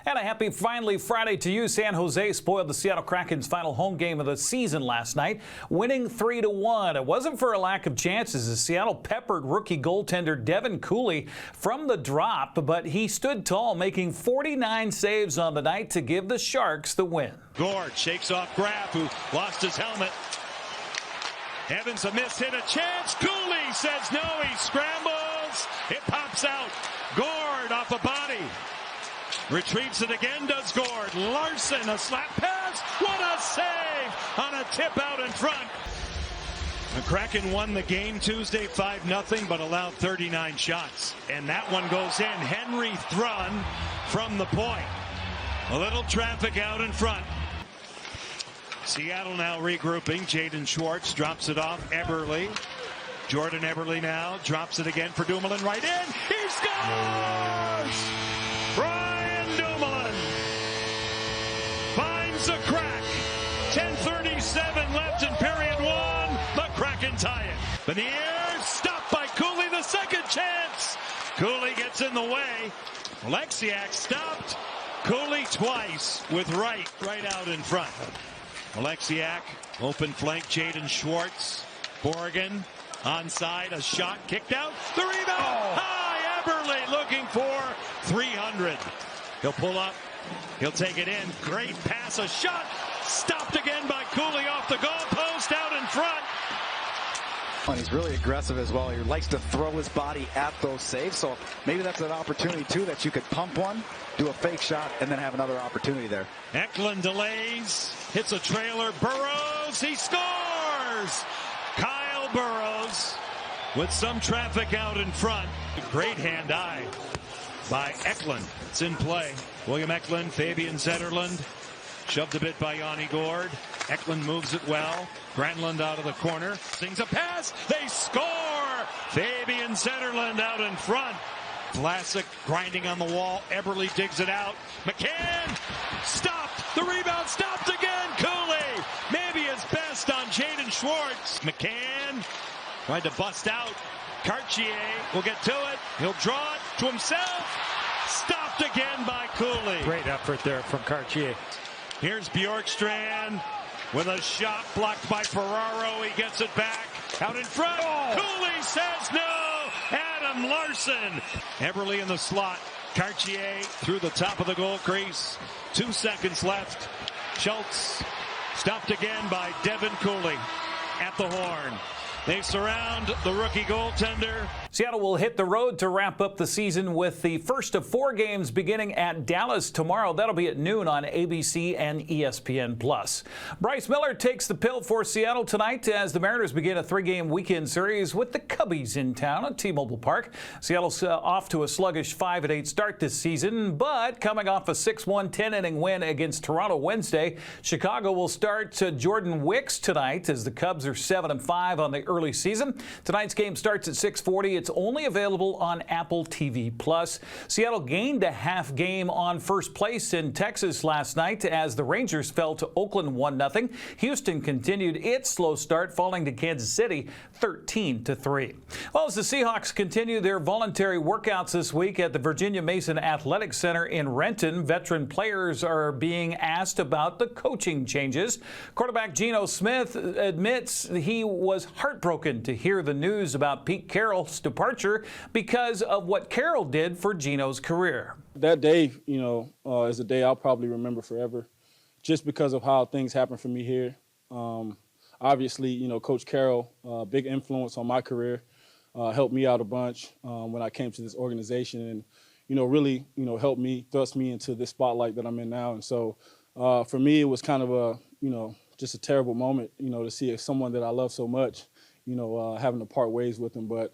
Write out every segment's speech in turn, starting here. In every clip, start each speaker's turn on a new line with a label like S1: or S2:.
S1: And a happy finally Friday to you. San Jose spoiled the Seattle Kraken's final home game of the season last night, winning 3-1. It wasn't for a lack of chances as Seattle peppered rookie goaltender Devin Cooley from the drop, but he stood tall, making 49 saves on the night to give the Sharks the win.
S2: Gord shakes off Graf, who lost his helmet. Evans a miss hit, a chance. Cooley says no. He scrambles. It pops out. Gord off a body. Retrieves it again, does Gord. Larson, a slap pass. What a save on a tip out in front. The Kraken won the game Tuesday 5-0, but allowed 39 shots. And that one goes in. Henry Thrun from the point. A little traffic out in front. Seattle now regrouping. Jaden Schwartz drops it off. Eberle. Jordan Eberle now drops it again for Dumoulin. Right in. He scores! Brian Dumoulin finds a crack. 10:37 left in period one. The Kraken tie it. Benier stopped by Cooley. The second chance. Cooley gets in the way. Alexiak stopped. Cooley twice with right out in front. Alexiak, open flank, Jaden Schwartz. Borgen, onside, a shot kicked out. The rebound, high, Eberle looking for 300. He'll pull up, he'll take it in. Great pass, a shot, stopped again by Cooley off the goalpost out in front.
S3: And he's really aggressive as well. He likes to throw his body at those saves. So maybe that's an opportunity, too, that you could pump one, do a fake shot, and then have another opportunity there.
S2: Eklund delays, hits a trailer. Burrows, he scores! Kyle Burrows with some traffic out in front. Great hand-eye by Eklund. It's in play. William Eklund, Fabian Zetterlund. Shoved a bit by Yanni Gord. Eklund moves it well. Granlund out of the corner. Sings a pass. They score! Fabian Zetterlund out in front. Vlasic grinding on the wall. Eberle digs it out. McCann stopped. The rebound stopped again. Cooley maybe his best on Jaden Schwartz. McCann tried to bust out. Cartier will get to it. He'll draw it to himself. Stopped again by Cooley.
S4: Great effort there from Cartier.
S2: Here's Bjorkstrand with a shot blocked by Ferraro. He gets it back out in front. Cooley says no. Adam Larson. Eberle in the slot. Cartier through the top of the goal crease. 2 seconds left. Schultz stopped again by Devin Cooley at the horn. They surround the rookie goaltender.
S1: Seattle will hit the road to wrap up the season with the first of 4 games beginning at Dallas tomorrow. That'll be at noon on ABC and ESPN+. Bryce Miller takes the pill for Seattle tonight as the Mariners begin a 3-game weekend series with the Cubbies in town at T-Mobile Park. Seattle's off to a sluggish 5-8 start this season, but coming off a 6-1 10-inning win against Toronto Wednesday, Chicago will start Jordan Wicks tonight as the Cubs are 7-5 on the early season. Tonight's game starts at 6:40. It's only available on Apple TV+. Seattle gained a half game on first place in Texas last night as the Rangers fell to Oakland 1-0. Houston continued its slow start, falling to Kansas City 13-3. Well, as the Seahawks continue their voluntary workouts this week at the Virginia Mason Athletic Center in Renton, veteran players are being asked about the coaching changes. Quarterback Geno Smith admits he was heartbroken to hear the news about Pete Carroll's departure because of what Carroll did for Geno's career.
S5: That day, is a day I'll probably remember forever, just because of how things happened for me here. Obviously, Coach Carroll, big influence on my career, helped me out a bunch when I came to this organization, and really, helped me, thrust me into this spotlight that I'm in now. And so, for me, it was kind of a, just a terrible moment, to see someone that I love so much, having to part ways with him. But,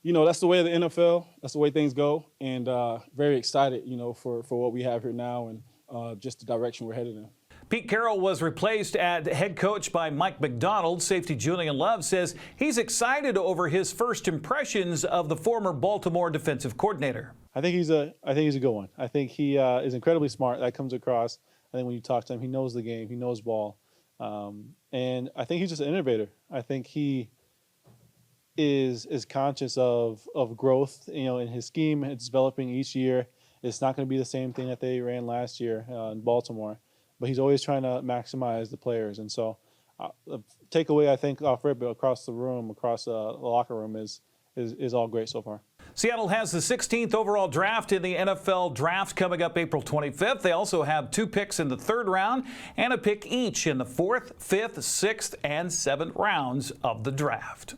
S5: that's the way of the NFL. That's the way things go. And very excited, for what we have here now and just the direction we're headed in.
S1: Pete Carroll was replaced at head coach by Mike McDonald. Safety Julian Love says he's excited over his first impressions of the former Baltimore defensive coordinator.
S6: I think he's a good one. I think he is incredibly smart. That comes across. I think when you talk to him, he knows the game. He knows ball. And I think he's just an innovator. I think he is conscious of growth, in his scheme. It's developing each year. It's not going to be the same thing that they ran last year in Baltimore, but he's always trying to maximize the players. And so the takeaway, I think, off rip across the room, across the locker room is all great so far.
S1: Seattle has the 16th overall draft in the NFL draft coming up April 25th. They also have 2 picks in the 3rd round and a pick each in the 4th, 5th, 6th, and 7th rounds of the draft.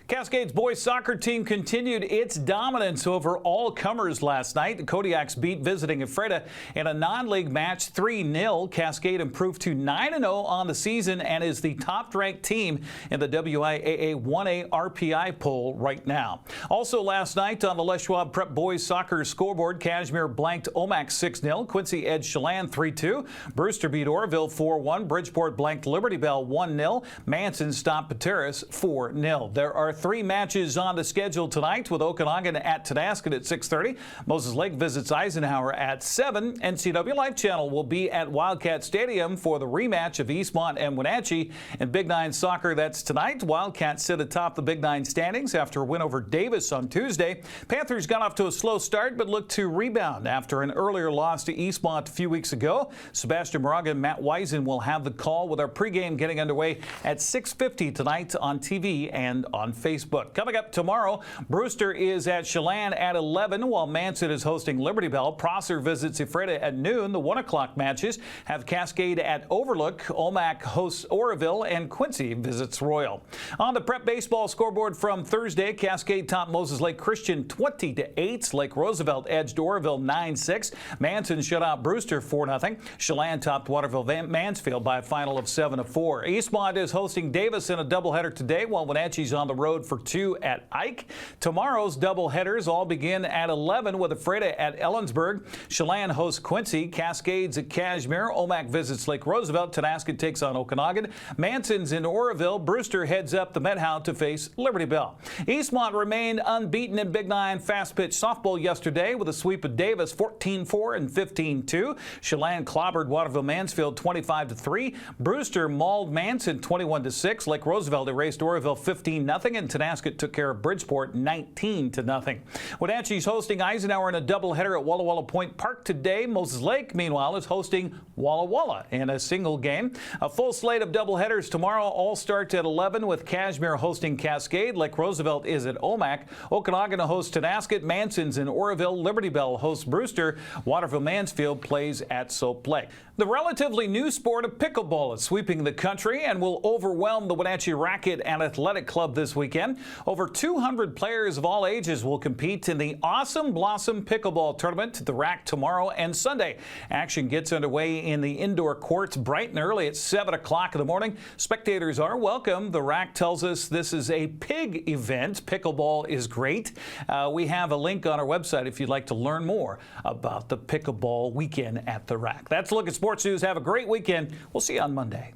S1: Cascade's boys soccer team continued its dominance over all comers last night. The Kodiaks beat visiting Ephrata in a non-league match 3-0. Cascade improved to 9-0 on the season and is the top-ranked team in the WIAA 1A RPI poll right now. Also last night on the Les Schwab Prep boys soccer scoreboard, Cashmere blanked Omak 6-0. Quincy edged Chelan 3-2. Brewster beat Oroville 4-1. Bridgeport blanked Liberty Bell 1-0. Manson stopped Pateras 4-0. There are 3 matches on the schedule tonight, with Okanagan at Tonasket at 6:30. Moses Lake visits Eisenhower at 7. NCW Life Channel will be at Wildcat Stadium for the rematch of Eastmont and Wenatchee. In Big Nine soccer, that's tonight. Wildcats sit atop the Big Nine standings after a win over Davis on Tuesday. Panthers got off to a slow start but look to rebound after an earlier loss to Eastmont a few weeks ago. Sebastian Moraga and Matt Wiesen will have the call, with our pregame getting underway at 6:50 tonight on TV and on Facebook. Coming up tomorrow, Brewster is at Chelan at 11, while Manson is hosting Liberty Bell. Prosser visits Ephrata at noon. The 1 o'clock matches have Cascade at Overlook. Omak hosts Oroville, and Quincy visits Royal. On the prep baseball scoreboard from Thursday, Cascade topped Moses Lake Christian 20-8. Lake Roosevelt edged Oroville 9-6. Manson shut out Brewster 4-0. Chelan topped Waterville Mansfield by a final of 7-4. Eastmont is hosting Davis in a doubleheader today, while Wenatchee's on the road for 2 at Ike. Tomorrow's doubleheaders all begin at 11 with Ephrata at Ellensburg. Chelan hosts Quincy. Cascades at Cashmere. Omak visits Lake Roosevelt. Tonasket takes on Okanagan. Manson's in Oroville. Brewster heads up the Methow to face Liberty Bell. Eastmont remained unbeaten in Big Nine fast pitch softball yesterday with a sweep of Davis 14-4 and 15-2. Chelan clobbered Waterville Mansfield 25-3. Brewster mauled Manson 21-6. Lake Roosevelt erased Oroville 15-0. And Tonasket took care of Bridgeport 19-0. Wenatchee's hosting Eisenhower in a doubleheader at Walla Walla Point Park today. Moses Lake, meanwhile, is hosting Walla Walla in a single game. A full slate of doubleheaders tomorrow all starts at 11 with Cashmere hosting Cascade. Lake Roosevelt is at Omak. Okanagan hosts Tonasket. Manson's in Oroville. Liberty Bell hosts Brewster. Waterville Mansfield plays at Soap Lake. The relatively new sport of pickleball is sweeping the country and will overwhelm the Wenatchee Racket and Athletic Club this weekend. Over 200 players of all ages will compete in the Awesome Blossom Pickleball Tournament at the Rack tomorrow and Sunday. Action gets underway in the indoor courts bright and early at 7 o'clock in the morning. Spectators are welcome. The Rack tells us this is a pig event. Pickleball is great. We have a link on our website if you'd like to learn more about the pickleball weekend at the Rack. That's a look at sports news. Have a great weekend. We'll see you on Monday.